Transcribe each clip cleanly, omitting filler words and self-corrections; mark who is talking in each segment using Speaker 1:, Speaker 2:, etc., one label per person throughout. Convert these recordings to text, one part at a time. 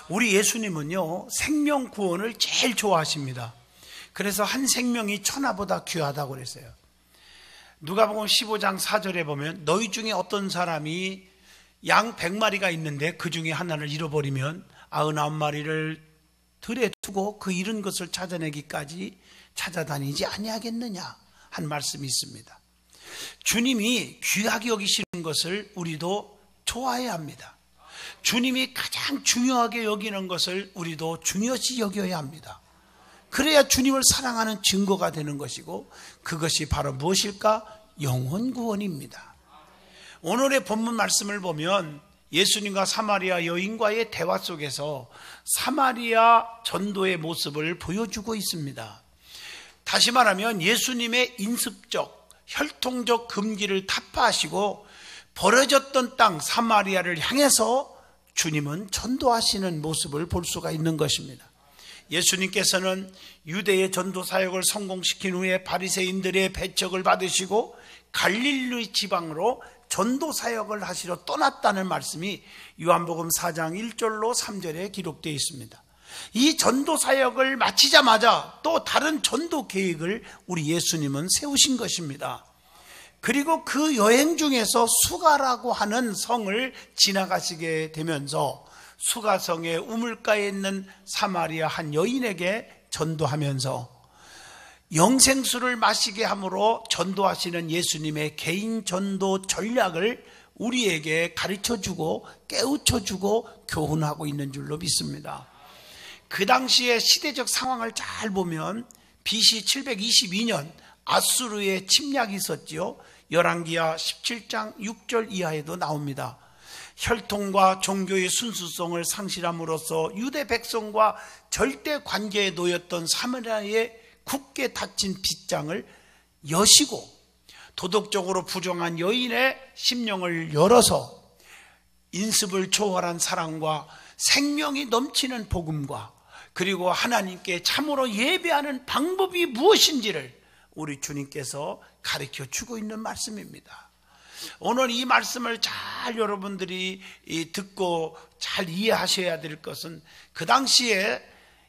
Speaker 1: 우리 예수님은요, 생명 구원을 제일 좋아하십니다. 그래서 한 생명이 천하보다 귀하다고 그랬어요. 누가복음 15장 4절에 보면 너희 중에 어떤 사람이 양 100마리가 있는데 그 중에 하나를 잃어버리면 99마리를 들에 두고 그 잃은 것을 찾아내기까지 찾아다니지 아니하겠느냐 한 말씀이 있습니다. 주님이 귀하게 여기시는 것을 우리도 좋아해야 합니다. 주님이 가장 중요하게 여기는 것을 우리도 중요시 여겨야 합니다. 그래야 주님을 사랑하는 증거가 되는 것이고, 그것이 바로 무엇일까? 영혼 구원입니다. 오늘의 본문 말씀을 보면 예수님과 사마리아 여인과의 대화 속에서 사마리아 전도의 모습을 보여주고 있습니다. 다시 말하면 예수님의 인습적, 혈통적 금기를 타파하시고 버려졌던 땅 사마리아를 향해서 주님은 전도하시는 모습을 볼 수가 있는 것입니다. 예수님께서는 유대의 전도 사역을 성공시킨 후에 바리새인들의 배척을 받으시고 갈릴리 지방으로 전도 사역을 하시러 떠났다는 말씀이 요한복음 4장 1절로 3절에 기록되어 있습니다. 이 전도 사역을 마치자마자 또 다른 전도 계획을 우리 예수님은 세우신 것입니다. 그리고 그 여행 중에서 수가라고 하는 성을 지나가시게 되면서 수가성의 우물가에 있는 사마리아 한 여인에게 전도하면서 영생수를 마시게 함으로 전도하시는 예수님의 개인 전도 전략을 우리에게 가르쳐주고 깨우쳐주고 교훈하고 있는 줄로 믿습니다. 그 당시의 시대적 상황을 잘 보면 BC 722년 아수르의 침략이 있었지요. 열왕기하 17장 6절 이하에도 나옵니다. 혈통과 종교의 순수성을 상실함으로써 유대 백성과 절대 관계에 놓였던 사마리아의 굳게 닫힌 빗장을 여시고 도덕적으로 부정한 여인의 심령을 열어서 인습을 초월한 사랑과 생명이 넘치는 복음과 그리고 하나님께 참으로 예배하는 방법이 무엇인지를 우리 주님께서 가르쳐 주고 있는 말씀입니다. 오늘 이 말씀을 잘 여러분들이 듣고 잘 이해하셔야 될 것은, 그 당시에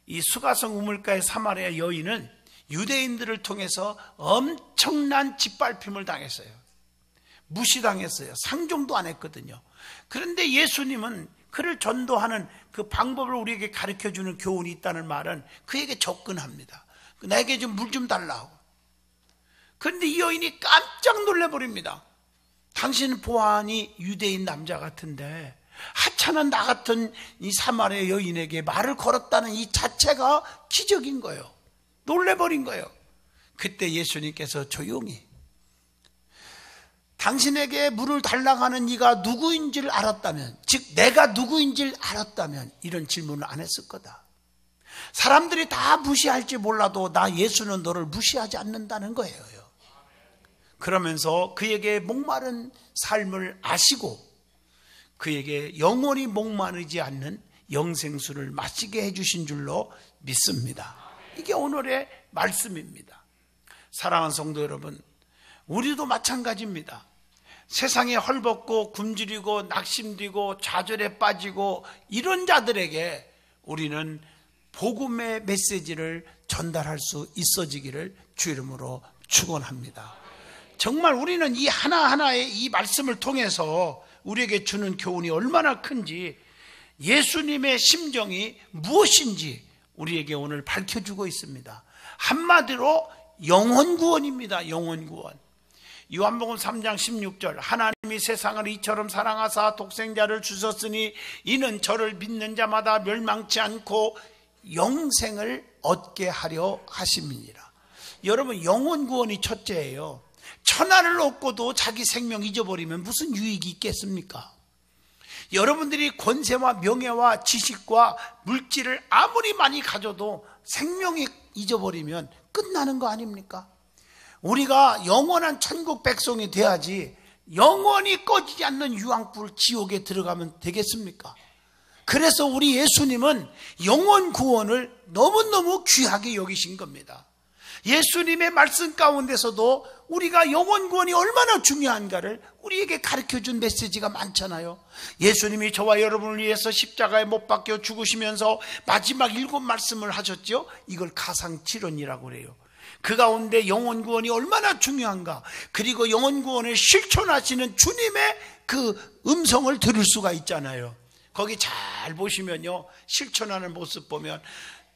Speaker 1: 이 수가성 우물가의 사마리아 여인은 유대인들을 통해서 엄청난 짓밟힘을 당했어요. 무시당했어요. 상종도 안 했거든요. 그런데 예수님은 그를 전도하는 그 방법을 우리에게 가르쳐주는 교훈이 있다는 말은 그에게 접근합니다. 나에게 좀 물 좀 달라고. 그런데 이 여인이 깜짝 놀라버립니다. 당신 보아하니 유대인 남자 같은데 하찮은 나 같은 이 사마리아 여인에게 말을 걸었다는 이 자체가 기적인 거예요. 놀래버린 거예요. 그때 예수님께서 조용히, 당신에게 물을 달라고 하는 네가 누구인지를 알았다면, 즉 내가 누구인지를 알았다면 이런 질문을 안 했을 거다. 사람들이 다 무시할지 몰라도 나 예수는 너를 무시하지 않는다는 거예요. 그러면서 그에게 목마른 삶을 아시고 그에게 영원히 목마르지 않는 영생수를 마시게 해주신 줄로 믿습니다. 이게 오늘의 말씀입니다. 사랑하는 성도 여러분, 우리도 마찬가지입니다. 세상에 헐벗고 굶주리고 낙심되고 좌절에 빠지고 이런 자들에게 우리는 복음의 메시지를 전달할 수 있어지기를 주 이름으로 축원합니다. 정말 우리는 이 하나하나의 이 말씀을 통해서 우리에게 주는 교훈이 얼마나 큰지, 예수님의 심정이 무엇인지 우리에게 오늘 밝혀주고 있습니다. 한마디로 영혼 구원입니다. 영혼 구원. 요한복음 3장 16절, 하나님이 세상을 이처럼 사랑하사 독생자를 주셨으니 이는 저를 믿는 자마다 멸망치 않고 영생을 얻게 하려 하심이니라. 여러분, 영혼 구원이 첫째예요. 천하를 얻고도 자기 생명 잊어버리면 무슨 유익이 있겠습니까? 여러분들이 권세와 명예와 지식과 물질을 아무리 많이 가져도 생명이 잊어버리면 끝나는 거 아닙니까? 우리가 영원한 천국 백성이 돼야지 영원히 꺼지지 않는 유황불 지옥에 들어가면 되겠습니까? 그래서 우리 예수님은 영혼 구원을 너무너무 귀하게 여기신 겁니다. 예수님의 말씀 가운데서도 우리가 영혼 구원이 얼마나 중요한가를 우리에게 가르쳐준 메시지가 많잖아요. 예수님이 저와 여러분을 위해서 십자가에 못 박혀 죽으시면서 마지막 7 말씀을 하셨죠. 이걸 가상칠언이라고 그래요. 그 가운데 영혼 구원이 얼마나 중요한가, 그리고 영혼 구원을 실천하시는 주님의 그 음성을 들을 수가 있잖아요. 거기 잘 보시면요, 실천하는 모습 보면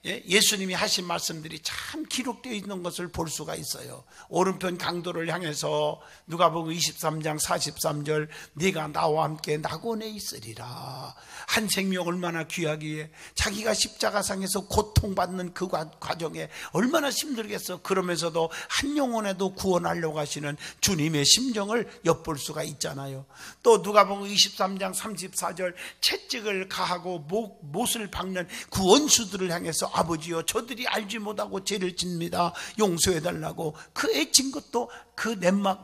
Speaker 1: 예수님이 하신 말씀들이 참 기록되어 있는 것을 볼 수가 있어요. 오른편 강도를 향해서 누가복음 23장 43절, 네가 나와 함께 낙원에 있으리라. 한 생명 얼마나 귀하기에, 자기가 십자가상에서 고통받는 그 과정에 얼마나 힘들겠어. 그러면서도 한 영혼에도 구원하려고 하시는 주님의 심정을 엿볼 수가 있잖아요. 또 누가복음 23장 34절, 채찍을 가하고 못을 박는 그 원수들을 향해서 아버지여 저들이 알지 못하고 죄를 짓습니다, 용서해달라고 그 애친 것도 그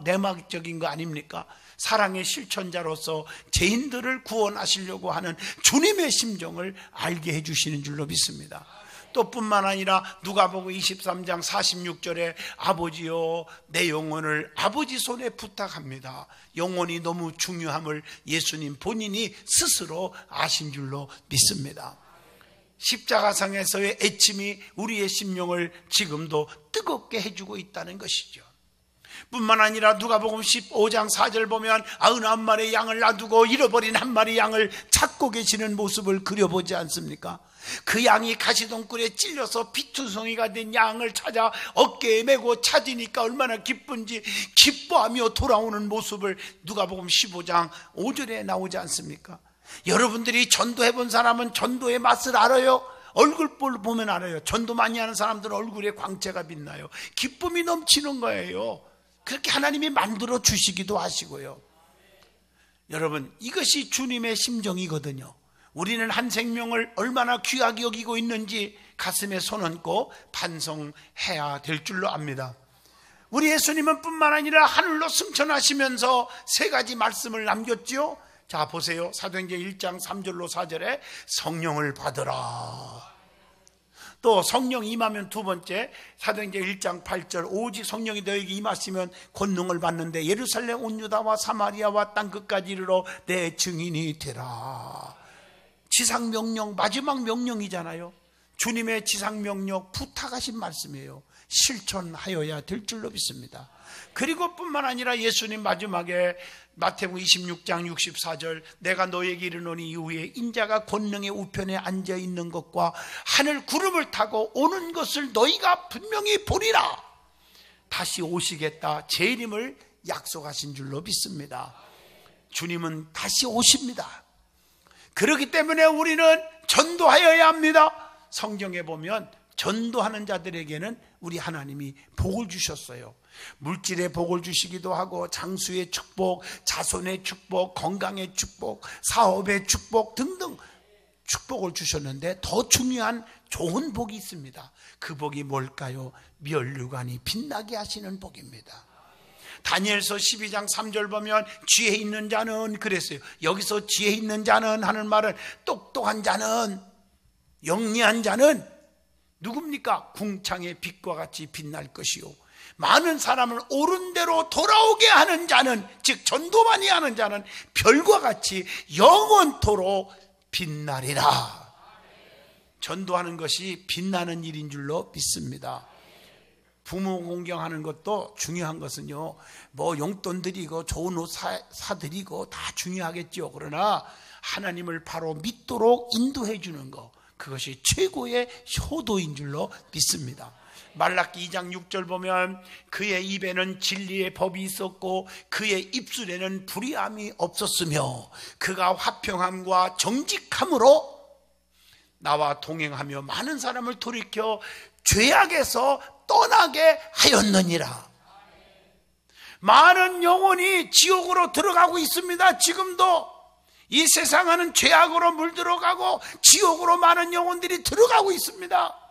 Speaker 1: 내막적인 거 아닙니까? 사랑의 실천자로서 죄인들을 구원하시려고 하는 주님의 심정을 알게 해주시는 줄로 믿습니다. 또 뿐만 아니라 누가복음 23장 46절에 아버지여 내 영혼을 아버지 손에 부탁합니다. 영혼이 너무 중요함을 예수님 본인이 스스로 아신 줄로 믿습니다. 십자가상에서의 애침이 우리의 심령을 지금도 뜨겁게 해주고 있다는 것이죠. 뿐만 아니라 누가복음 15장 4절 보면 99마리의 양을 놔두고 잃어버린 1마리 양을 찾고 계시는 모습을 그려보지 않습니까? 그 양이 가시덤불에 찔려서 피투성이가 된 양을 찾아 어깨에 메고 찾으니까 얼마나 기쁜지 기뻐하며 돌아오는 모습을 누가복음 15장 5절에 나오지 않습니까? 여러분들이 전도해본 사람은 전도의 맛을 알아요. 얼굴 보면 알아요. 전도 많이 하는 사람들은 얼굴에 광채가 빛나요. 기쁨이 넘치는 거예요. 그렇게 하나님이 만들어 주시기도 하시고요. 여러분, 이것이 주님의 심정이거든요. 우리는 한 생명을 얼마나 귀하게 여기고 있는지 가슴에 손 얹고 반성해야 될 줄로 압니다. 우리 예수님은 뿐만 아니라 하늘로 승천하시면서 3가지 말씀을 남겼죠. 자, 보세요. 사도행전 1장 3절로 4절에 성령을 받으라. 또 성령 임하면 2번째, 사도행전 1장 8절, 오직 성령이 너에게 임하시면 권능을 받는데 예루살렘 온 유다와 사마리아와 땅끝까지 이르러 내 증인이 되라. 지상명령, 마지막 명령이잖아요. 주님의 지상명령 부탁하신 말씀이에요. 실천하여야 될 줄로 믿습니다. 그리고 뿐만 아니라 예수님 마지막에 마태복음 26장 64절, 내가 너에게 이르노니 이후에 인자가 권능의 우편에 앉아 있는 것과 하늘 구름을 타고 오는 것을 너희가 분명히 보리라. 다시 오시겠다, 재림을 약속하신 줄로 믿습니다. 주님은 다시 오십니다. 그렇기 때문에 우리는 전도하여야 합니다. 성경에 보면 전도하는 자들에게는 우리 하나님이 복을 주셨어요. 물질의 복을 주시기도 하고 장수의 축복, 자손의 축복, 건강의 축복, 사업의 축복 등등 축복을 주셨는데 더 중요한 좋은 복이 있습니다. 그 복이 뭘까요? 면류관이 빛나게 하시는 복입니다. 다니엘서 12장 3절 보면 지혜 있는 자는 그랬어요. 여기서 지혜 있는 자는 하는 말은 똑똑한 자는, 영리한 자는 누굽니까? 궁창의 빛과 같이 빛날 것이요, 많은 사람을 옳은 대로 돌아오게 하는 자는, 즉 전도 많이 하는 자는 별과 같이 영원토록 빛나리라. 전도하는 것이 빛나는 일인 줄로 믿습니다. 부모 공경하는 것도 중요한 것은요, 뭐 용돈 드리고 좋은 옷 사드리고 다 중요하겠죠. 그러나 하나님을 바로 믿도록 인도해 주는 것, 그것이 최고의 효도인 줄로 믿습니다. 말라기 2장 6절 보면 그의 입에는 진리의 법이 있었고 그의 입술에는 불의함이 없었으며 그가 화평함과 정직함으로 나와 동행하며 많은 사람을 돌이켜 죄악에서 떠나게 하였느니라. 많은 영혼이 지옥으로 들어가고 있습니다. 지금도 이 세상은 죄악으로 물들어가고 지옥으로 많은 영혼들이 들어가고 있습니다.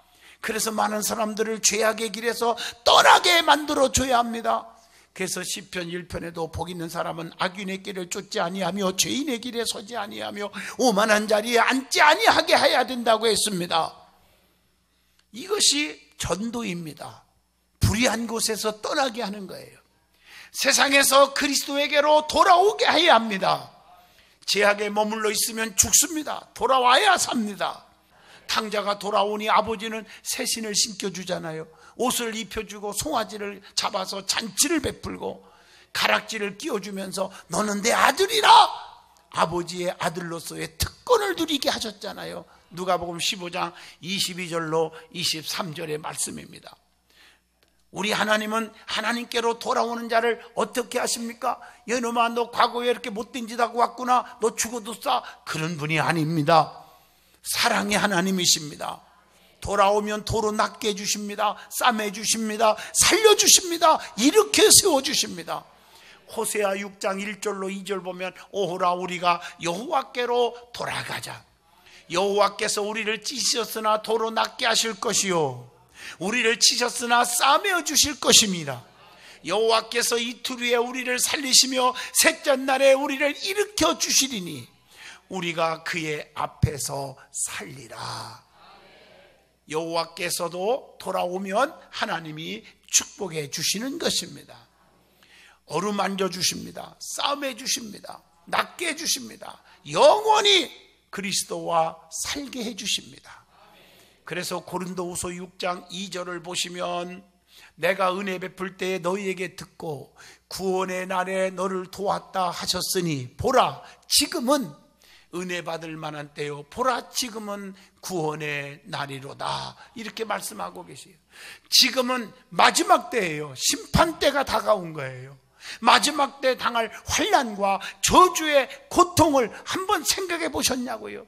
Speaker 1: 그래서 많은 사람들을 죄악의 길에서 떠나게 만들어줘야 합니다. 그래서 시편 1편에도 복 있는 사람은 악인의 길을 쫓지 아니하며 죄인의 길에 서지 아니하며 오만한 자리에 앉지 아니하게 해야 된다고 했습니다. 이것이 전도입니다. 불의한 곳에서 떠나게 하는 거예요. 세상에서 그리스도에게로 돌아오게 해야 합니다. 죄악에 머물러 있으면 죽습니다. 돌아와야 삽니다. 탕자가 돌아오니 아버지는 새 신을 신겨주잖아요. 옷을 입혀주고 송아지를 잡아서 잔치를 베풀고 가락지를 끼워주면서 너는 내 아들이라, 아버지의 아들로서의 특권을 누리게 하셨잖아요. 누가복음 15장 22절로 23절의 말씀입니다. 우리 하나님은 하나님께로 돌아오는 자를 어떻게 하십니까? 여놈아, 너 과거에 이렇게 못된 짓 하고 왔구나, 너 죽어도 싸, 그런 분이 아닙니다. 사랑의 하나님이십니다. 돌아오면 도로 낫게 해주십니다. 싸매 주십니다. 살려주십니다. 일으켜 세워주십니다. 호세아 6장 1절로 2절 보면 오호라, 우리가 여호와께로 돌아가자. 여호와께서 우리를 찢으셨으나 도로 낫게 하실 것이요, 우리를 치셨으나 싸매어 주실 것입니다. 여호와께서 이틀 후에 우리를 살리시며 셋째 날에 우리를 일으켜 주시리니 우리가 그의 앞에서 살리라. 여호와께서도 돌아오면 하나님이 축복해 주시는 것입니다. 어루만져 주십니다. 싸매 주십니다. 낫게 해 주십니다. 영원히 그리스도와 살게 해 주십니다. 그래서 고린도후서 6장 2절을 보시면 내가 은혜 베풀 때에 너희에게 듣고 구원의 날에 너를 도왔다 하셨으니 보라, 지금은 은혜 받을 만한 때요, 보라, 지금은 구원의 날이로다, 이렇게 말씀하고 계세요. 지금은 마지막 때예요. 심판 때가 다가온 거예요. 마지막 때 당할 환난과 저주의 고통을 한번 생각해 보셨냐고요.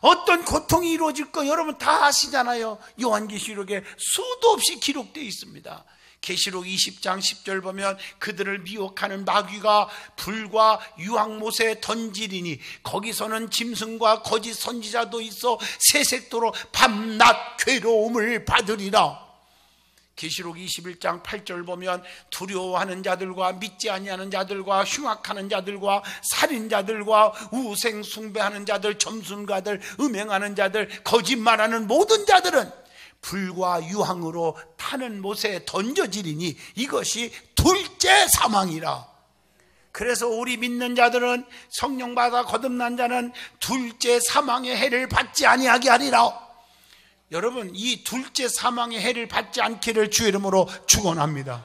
Speaker 1: 어떤 고통이 이루어질 거 여러분 다 아시잖아요. 요한계시록에 수도 없이 기록되어 있습니다. 계시록 20장 10절 보면 그들을 미혹하는 마귀가 불과 유황못에 던지리니 거기서는 짐승과 거짓 선지자도 있어 새색도로 밤낮 괴로움을 받으리라. 계시록 21장 8절 보면 두려워하는 자들과 믿지 아니하는 자들과 흉악하는 자들과 살인자들과 우생 숭배하는 자들, 점순가들, 음행하는 자들, 거짓말하는 모든 자들은 불과 유황으로 타는 못에 던져지리니 이것이 둘째 사망이라. 그래서 우리 믿는 자들은 성령 받아 거듭난 자는 둘째 사망의 해를 받지 아니하게 하리라. 여러분, 이 둘째 사망의 해를 받지 않기를 주 이름으로 축원합니다.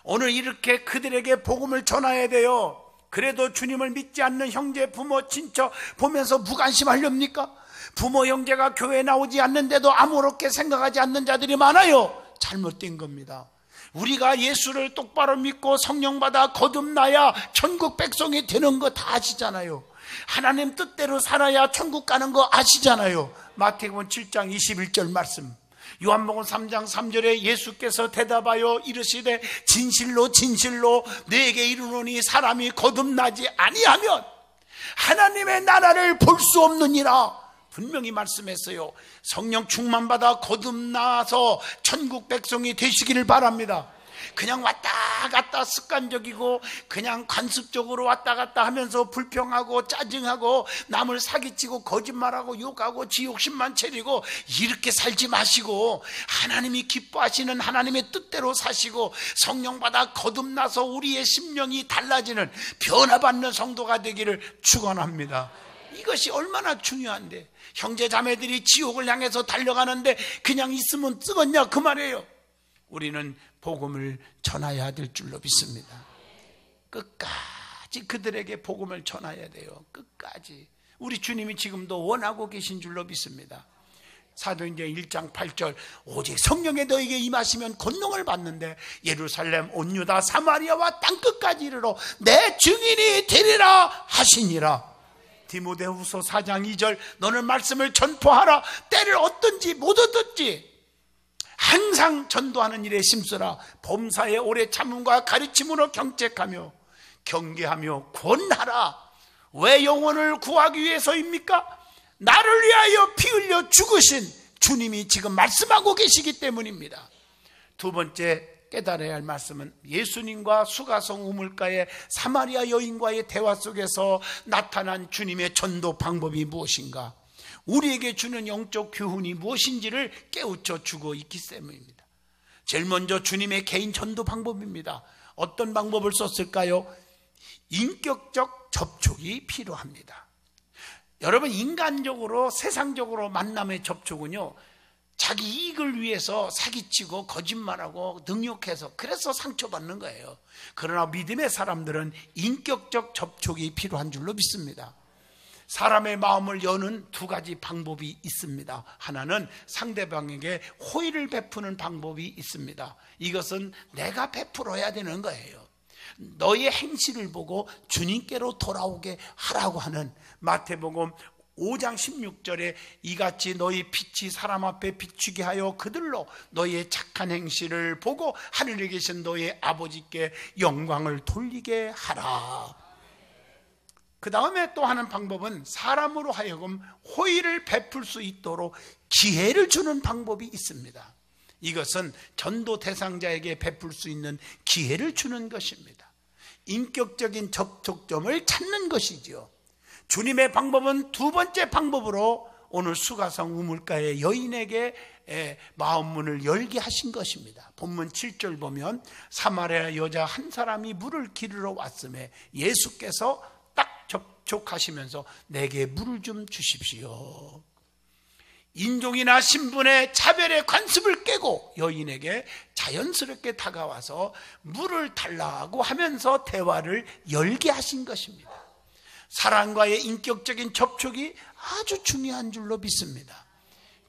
Speaker 1: 오늘 이렇게 그들에게 복음을 전해야 돼요. 그래도 주님을 믿지 않는 형제, 부모, 친척 보면서 무관심하렵니까? 부모, 형제가 교회에 나오지 않는데도 아무렇게 생각하지 않는 자들이 많아요. 잘못된 겁니다. 우리가 예수를 똑바로 믿고 성령 받아 거듭나야 천국 백성이 되는 거 다 아시잖아요. 하나님 뜻대로 살아야 천국 가는 거 아시잖아요. 마태복음 7장 21절 말씀, 요한복음 3장 3절에 예수께서 대답하여 이르시되 진실로 진실로 너에게 이르노니 사람이 거듭나지 아니하면 하나님의 나라를 볼 수 없느니라. 분명히 말씀했어요. 성령 충만받아 거듭나서 천국 백성이 되시기를 바랍니다. 그냥 왔다 갔다 습관적이고 그냥 관습적으로 왔다 갔다 하면서 불평하고 짜증하고 남을 사기치고 거짓말하고 욕하고 지 욕심만 차리고 이렇게 살지 마시고 하나님이 기뻐하시는 하나님의 뜻대로 사시고 성령 받아 거듭나서 우리의 심령이 달라지는 변화받는 성도가 되기를 축원합니다. 이것이 얼마나 중요한데, 형제 자매들이 지옥을 향해서 달려가는데 그냥 있으면 쓰겄냐 그 말이에요. 우리는 복음을 전해야 될 줄로 믿습니다. 끝까지 그들에게 복음을 전해야 돼요. 끝까지. 우리 주님이 지금도 원하고 계신 줄로 믿습니다. 사도행전 1장 8절 오직 성령에 너에게 임하시면 권능을 받는데 예루살렘 온 유다 사마리아와 땅끝까지 이르러 내 증인이 되리라 하시니라. 디모데후서 4장 2절 너는 말씀을 전포하라. 때를 얻든지 못 얻든지 항상 전도하는 일에 힘쓰라. 범사에 오래 참음과 가르침으로 경책하며 경계하며 권하라. 왜 영혼을 구하기 위해서입니까? 나를 위하여 피 흘려 죽으신 주님이 지금 말씀하고 계시기 때문입니다. 두 번째 깨달아야 할 말씀은 예수님과 수가성 우물가의 사마리아 여인과의 대화 속에서 나타난 주님의 전도 방법이 무엇인가, 우리에게 주는 영적 교훈이 무엇인지를 깨우쳐 주고 있기 때문입니다. 제일 먼저 주님의 개인 전도 방법입니다. 어떤 방법을 썼을까요? 인격적 접촉이 필요합니다. 여러분, 인간적으로 세상적으로 만남의 접촉은요, 자기 이익을 위해서 사기치고 거짓말하고 능욕해서 그래서 상처받는 거예요. 그러나 믿음의 사람들은 인격적 접촉이 필요한 줄로 믿습니다. 사람의 마음을 여는 두 가지 방법이 있습니다. 하나는 상대방에게 호의를 베푸는 방법이 있습니다. 이것은 내가 베풀어야 되는 거예요. 너의 행실을 보고 주님께로 돌아오게 하라고 하는 마태복음 5장 16절에 이같이 너희 빛이 사람 앞에 비추게 하여 그들로 너희의 착한 행실을 보고 하늘에 계신 너희 아버지께 영광을 돌리게 하라. 그 다음에 또 하는 방법은 사람으로 하여금 호의를 베풀 수 있도록 기회를 주는 방법이 있습니다. 이것은 전도 대상자에게 베풀 수 있는 기회를 주는 것입니다. 인격적인 접촉점을 찾는 것이지요. 주님의 방법은 두 번째 방법으로 오늘 수가성 우물가의 여인에게 마음문을 열게 하신 것입니다. 본문 7절 보면 사마리아 여자 한 사람이 물을 기르러 왔음에 예수께서 딱 접촉하시면서 내게 물을 좀 주십시오. 인종이나 신분의 차별의 관습을 깨고 여인에게 자연스럽게 다가와서 물을 달라고 하면서 대화를 열게 하신 것입니다. 사람과의 인격적인 접촉이 아주 중요한 줄로 믿습니다.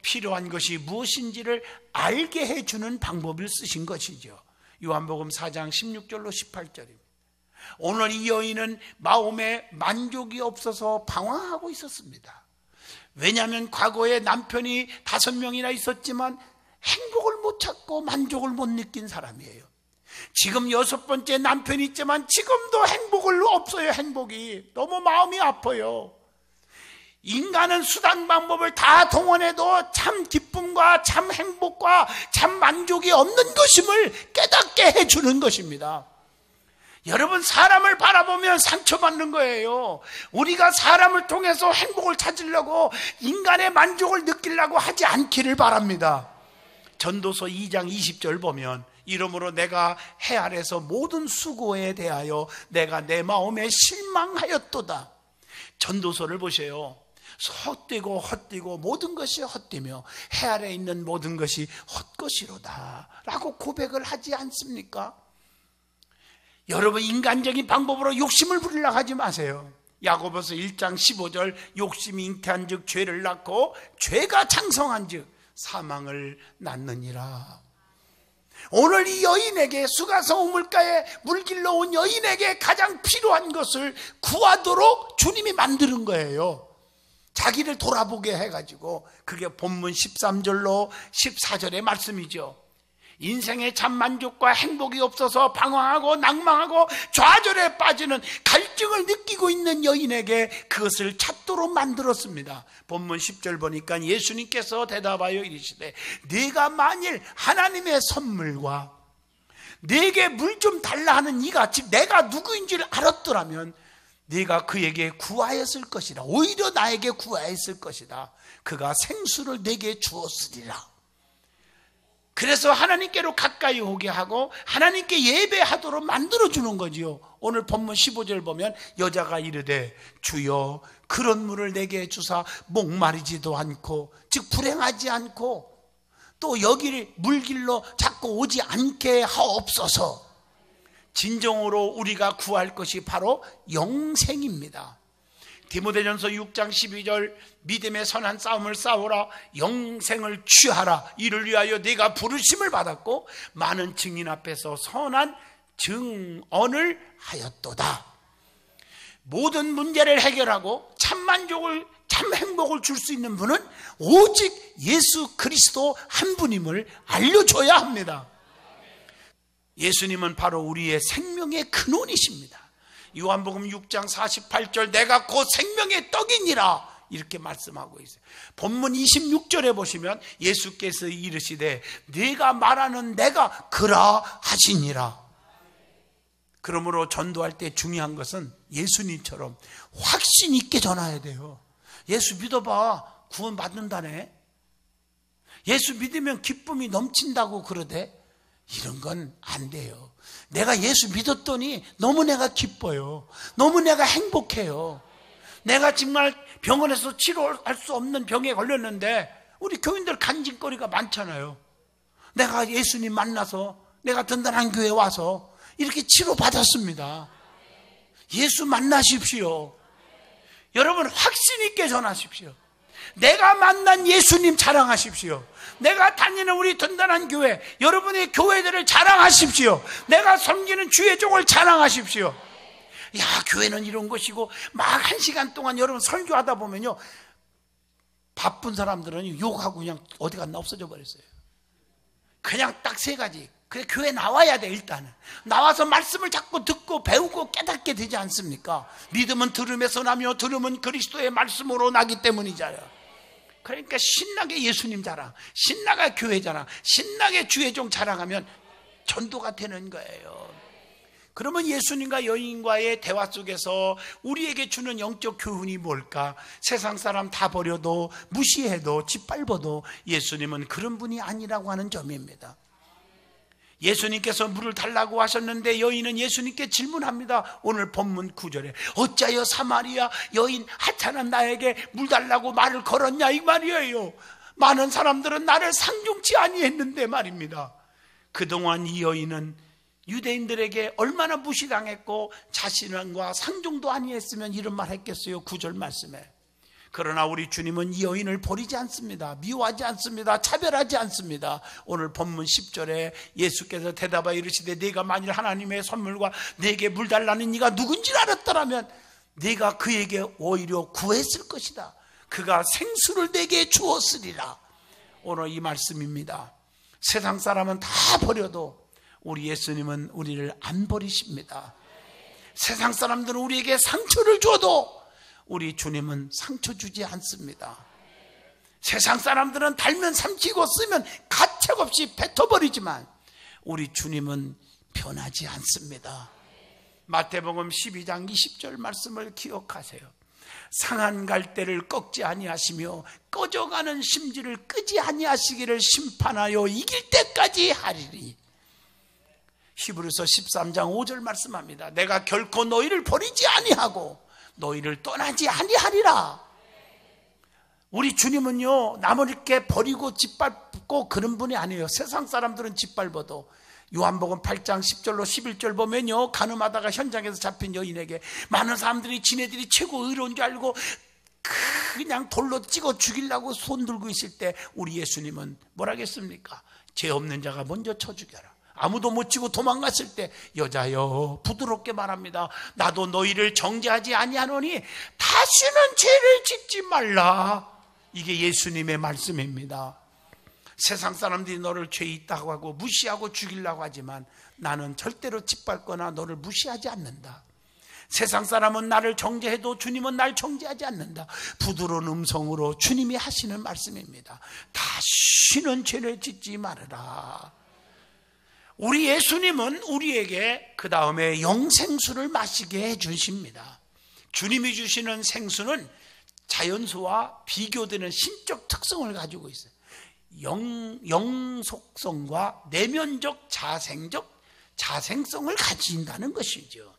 Speaker 1: 필요한 것이 무엇인지를 알게 해주는 방법을 쓰신 것이죠. 요한복음 4장 16절로 18절입니다. 오늘 이 여인은 마음에 만족이 없어서 방황하고 있었습니다. 왜냐하면 과거에 남편이 5명이나 있었지만 행복을 못 찾고 만족을 못 느낀 사람이에요. 지금 6번째 남편이 있지만 지금도 행복을 없어요. 행복이 너무 마음이 아파요. 인간은 수단 방법을 다 동원해도 참 기쁨과 참 행복과 참 만족이 없는 것임을 깨닫게 해주는 것입니다. 여러분, 사람을 바라보면 상처받는 거예요. 우리가 사람을 통해서 행복을 찾으려고 인간의 만족을 느끼려고 하지 않기를 바랍니다. 전도서 2장 20절 보면 이러므로 내가 해 아래서 모든 수고에 대하여 내가 내 마음에 실망하였도다. 전도서를 보세요. 헛되고 모든 것이 헛되며 해 아래에 있는 모든 것이 헛것이로다 라고 고백을 하지 않습니까? 여러분, 인간적인 방법으로 욕심을 부리려고 하지 마세요. 야고보서 1장 15절 욕심이 잉태한 즉 죄를 낳고 죄가 장성한 즉 사망을 낳느니라. 오늘 이 여인에게, 수가성 우물가에 물길러 온 여인에게 가장 필요한 것을 구하도록 주님이 만드는 거예요. 자기를 돌아보게 해가지고. 그게 본문 13절로 14절의 말씀이죠. 인생의 참 만족과 행복이 없어서 방황하고 낭망하고 좌절에 빠지는 갈증을 느끼고 있는 여인에게 그것을 찾도록 만들었습니다. 본문 10절 보니까 예수님께서 대답하여 이르시되 네가 만일 하나님의 선물과 네게 물 좀 달라 하는 이가 즉 내가 누구인지를 알았더라면 네가 그에게 구하였을 것이다. 오히려 나에게 구하였을 것이다. 그가 생수를 내게 주었으리라. 그래서 하나님께로 가까이 오게 하고 하나님께 예배하도록 만들어주는 거지요. 오늘 본문 15절 보면 여자가 이르되 주여 그런 물을 내게 주사 목마르지도 않고 즉 불행하지 않고 또 여기를 물길로 자꾸 오지 않게 하옵소서. 진정으로 우리가 구할 것이 바로 영생입니다. 디모데전서 6장 12절 믿음의 선한 싸움을 싸우라 영생을 취하라 이를 위하여 네가 부르심을 받았고 많은 증인 앞에서 선한 증언을 하였도다. 모든 문제를 해결하고 참 만족을 참 행복을 줄 수 있는 분은 오직 예수 그리스도 한 분임을 알려줘야 합니다. 예수님은 바로 우리의 생명의 근원이십니다. 요한복음 6장 48절 내가 곧 생명의 떡이니라 이렇게 말씀하고 있어요. 본문 26절에 보시면 예수께서 이르시되 네가 말하는 내가 그라 하시니라. 그러므로 전도할 때 중요한 것은 예수님처럼 확신 있게 전해야 돼요. 예수 믿어봐 구원 받는다네. 예수 믿으면 기쁨이 넘친다고 그러대. 이런 건 안 돼요. 내가 예수 믿었더니 너무 내가 기뻐요. 너무 내가 행복해요. 내가 정말 병원에서 치료할 수 없는 병에 걸렸는데 우리 교인들 간증거리가 많잖아요. 내가 예수님 만나서 내가 든든한 교회에 와서 이렇게 치료받았습니다. 예수 만나십시오. 여러분 확신 있게 전하십시오. 내가 만난 예수님 자랑하십시오. 내가 다니는 우리 든든한 교회, 여러분의 교회들을 자랑하십시오. 내가 섬기는 주의 종을 자랑하십시오. 야, 교회는 이런 것이고 막 1시간 동안 여러분 설교하다 보면요, 바쁜 사람들은 욕하고 그냥 어디 갔나 없어져 버렸어요. 그냥 딱 3가지. 그래, 교회 나와야 돼. 일단은 나와서 말씀을 자꾸 듣고 배우고 깨닫게 되지 않습니까? 믿음은 들음에서 나며 들음은 그리스도의 말씀으로 나기 때문이잖아요. 그러니까 신나게 예수님 자랑, 신나게 교회 자랑, 신나게 주의 종 자랑하면 전도가 되는 거예요. 그러면 예수님과 여인과의 대화 속에서 우리에게 주는 영적 교훈이 뭘까? 세상 사람 다 버려도 무시해도 짓밟아도 예수님은 그런 분이 아니라고 하는 점입니다. 예수님께서 물을 달라고 하셨는데 여인은 예수님께 질문합니다. 오늘 본문 9절에 어찌하여 사마리아 여인 하찮은 나에게 물 달라고 말을 걸었냐, 이 말이에요. 많은 사람들은 나를 상종치 아니했는데 말입니다. 그동안 이 여인은 유대인들에게 얼마나 무시당했고 자신과 상종도 아니했으면 이런 말 했겠어요. 9절 말씀에. 그러나 우리 주님은 이 여인을 버리지 않습니다. 미워하지 않습니다. 차별하지 않습니다. 오늘 본문 10절에 예수께서 대답하여 이르시되 네가 만일 하나님의 선물과 내게 물 달라는 이가 누군지 알았더라면 네가 그에게 오히려 구했을 것이다. 그가 생수를 내게 주었으리라. 오늘 이 말씀입니다. 세상 사람은 다 버려도 우리 예수님은 우리를 안 버리십니다. 세상 사람들은 우리에게 상처를 줘도 우리 주님은 상처 주지 않습니다. 세상 사람들은 달면 삼키고 쓰면 가책없이 뱉어버리지만 우리 주님은 변하지 않습니다. 마태복음 12장 20절 말씀을 기억하세요. 상한 갈대를 꺾지 아니하시며 꺼져가는 심지를 끄지 아니하시기를 심판하여 이길 때까지 하리니. 히브리서 13장 5절 말씀합니다. 내가 결코 너희를 버리지 아니하고 너희를 떠나지 아니하리라. 우리 주님은요, 남을 이렇게 버리고 짓밟고 그런 분이 아니에요. 세상 사람들은 짓밟아도 요한복음 8장 10절로 11절 보면요, 간음하다가 현장에서 잡힌 여인에게 많은 사람들이 지네들이 최고 의로운 줄 알고 그냥 돌로 찍어 죽이려고 손 들고 있을 때 우리 예수님은 뭐라겠습니까? 죄 없는 자가 먼저 쳐 죽여라. 아무도 못 치고 도망갔을 때 여자여 부드럽게 말합니다. 나도 너희를 정죄하지 아니하노니 다시는 죄를 짓지 말라. 이게 예수님의 말씀입니다. 세상 사람들이 너를 죄 있다고 하고 무시하고 죽이려고 하지만 나는 절대로 짓밟거나 너를 무시하지 않는다. 세상 사람은 나를 정죄해도 주님은 날 정죄하지 않는다. 부드러운 음성으로 주님이 하시는 말씀입니다. 다시는 죄를 짓지 말아라. 우리 예수님은 우리에게 그 다음에 영생수를 마시게 해주십니다. 주님이 주시는 생수는 자연수와 비교되는 신적 특성을 가지고 있어요. 영속성과 내면적 자생적 자생성을 가진다는 것이죠.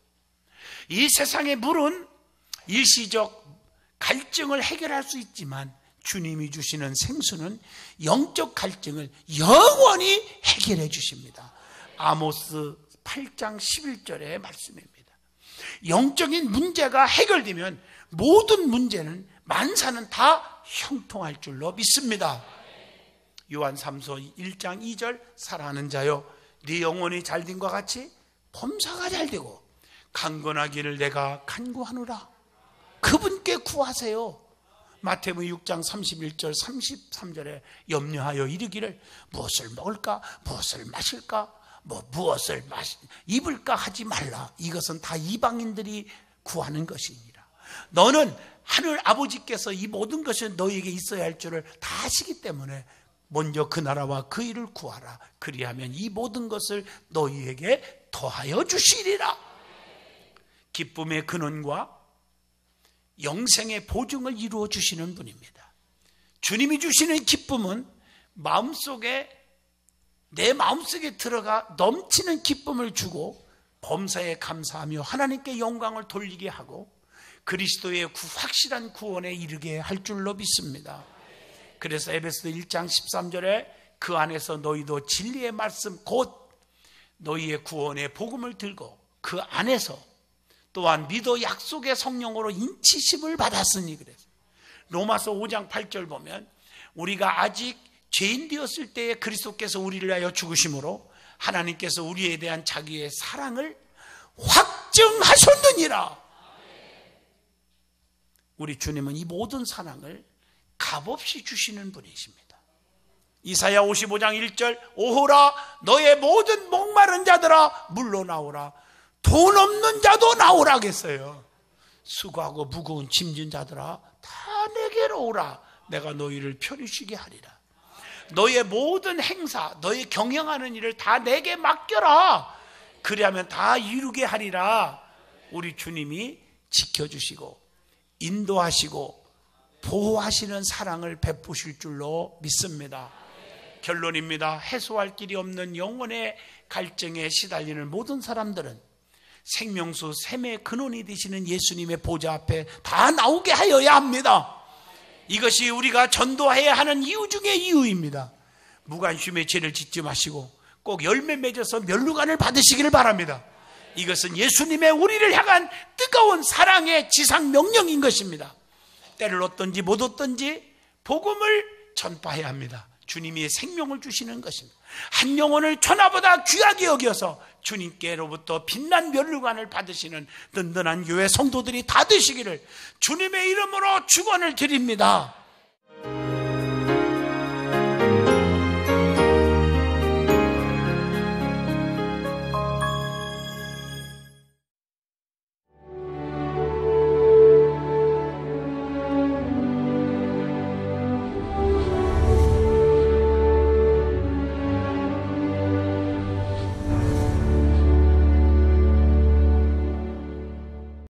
Speaker 1: 이 세상의 물은 일시적 갈증을 해결할 수 있지만 주님이 주시는 생수는 영적 갈증을 영원히 해결해 주십니다. 아모스 8장 11절의 말씀입니다. 영적인 문제가 해결되면 모든 문제는 만사는 다 형통할 줄로 믿습니다. 요한 3서 1장 2절 사랑하는 자여 네 영혼이 잘됨과 같이 범사가 잘되고 강건하기를 내가 간구하노라. 그분께 구하세요. 마태복음 6장 31절 33절에 염려하여 이르기를 무엇을 먹을까 무엇을 마실까 무엇을 입을까 하지 말라. 이것은 다 이방인들이 구하는 것이니라. 너는 하늘 아버지께서 이 모든 것이 너희에게 있어야 할 줄을 다 아시기 때문에 먼저 그 나라와 그 일을 구하라. 그리하면 이 모든 것을 너희에게 더하여 주시리라. 기쁨의 근원과 영생의 보증을 이루어 주시는 분입니다. 주님이 주시는 기쁨은 마음속에 내 마음속에 들어가 넘치는 기쁨을 주고 범사에 감사하며 하나님께 영광을 돌리게 하고 그리스도의 확실한 구원에 이르게 할 줄로 믿습니다. 그래서 에베소서 1장 13절에 그 안에서 너희도 진리의 말씀 곧 너희의 구원의 복음을 들고 그 안에서 또한 믿어 약속의 성령으로 인치심을 받았으니 그래서 로마서 5장 8절 보면 우리가 아직 죄인 되었을 때에 그리스도께서 우리를 위하여 죽으심으로 하나님께서 우리에 대한 자기의 사랑을 확증하셨느니라. 우리 주님은 이 모든 사랑을 값없이 주시는 분이십니다. 이사야 55장 1절 오호라 너의 모든 목마른 자들아 물러나오라 돈 없는 자도 나오라 하겠어요. 수고하고 무거운 짐진 자들아 다 내게로 오라 내가 너희를 편히 쉬게 하리라. 너의 모든 행사 너의 경영하는 일을 다 내게 맡겨라. 그리하면 다 이루게 하리라. 우리 주님이 지켜주시고 인도하시고 보호하시는 사랑을 베푸실 줄로 믿습니다. 결론입니다. 해소할 길이 없는 영혼의 갈증에 시달리는 모든 사람들은 생명수 샘의 근원이 되시는 예수님의 보좌 앞에 다 나오게 하여야 합니다. 이것이 우리가 전도해야 하는 이유 중에 이유입니다. 무관심의 죄를 짓지 마시고 꼭 열매 맺어서 면류관을 받으시기를 바랍니다. 이것은 예수님의 우리를 향한 뜨거운 사랑의 지상 명령인 것입니다. 때를 얻든지 못 얻든지 복음을 전파해야 합니다. 주님이 생명을 주시는 것입니다. 한 영혼을 천하보다 귀하게 여겨서 주님께로부터 빛난 면류관을 받으시는 든든한 교회 성도들이 다 되시기를 주님의 이름으로 축원을 드립니다.